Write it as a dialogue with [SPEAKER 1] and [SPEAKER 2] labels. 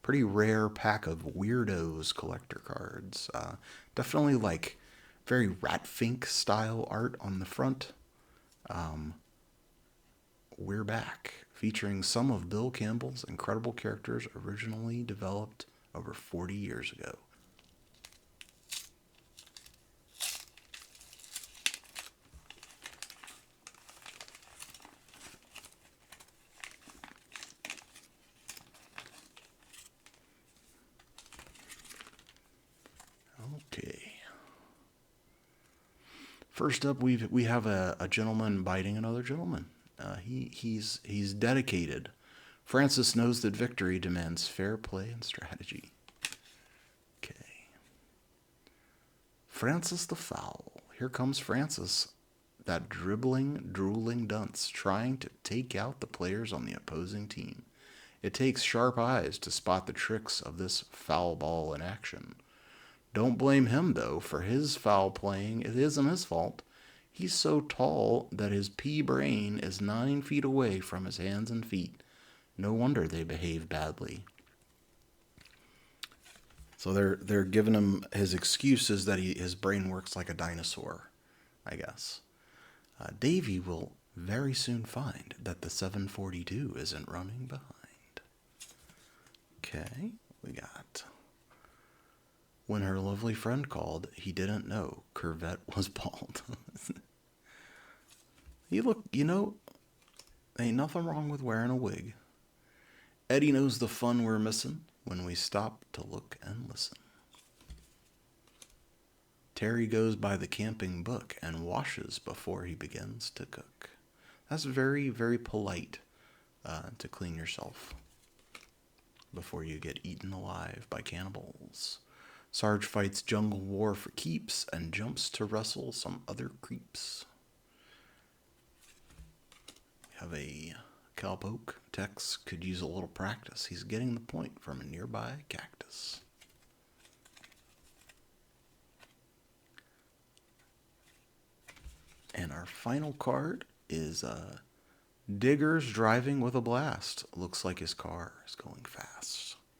[SPEAKER 1] pretty rare pack of Weird-ohs collector cards. Definitely like very Ratfink style art on the front. We're back, featuring some of Bill Campbell's incredible characters originally developed over 40 years ago. Okay. First up, we have a gentleman biting another gentleman. He's dedicated. Francis knows that victory demands fair play and strategy. Okay. Francis the Foul. Here comes Francis, that dribbling, drooling dunce, trying to take out the players on the opposing team. It takes sharp eyes to spot the tricks of this foul ball in action. Don't blame him, though, for his foul playing. It isn't his fault. He's so tall that his pea brain is 9 feet away from his hands and feet. No wonder they behave badly. So they're giving him his excuses that his brain works like a dinosaur, I guess. Davy will very soon find that the 742 isn't running behind. Okay, we got. When her lovely friend called, he didn't know Curvet was bald. Ain't nothing wrong with wearing a wig. Eddie knows the fun we're missing when we stop to look and listen. Terry goes by the camping book and washes before he begins to cook. That's very, very polite to clean yourself before you get eaten alive by cannibals. Sarge fights jungle war for keeps and jumps to wrestle some other creeps. We have a cowpoke. Tex could use a little practice. He's getting the point from a nearby cactus. And our final card is Digger's driving with a blast. Looks like his car is going fast.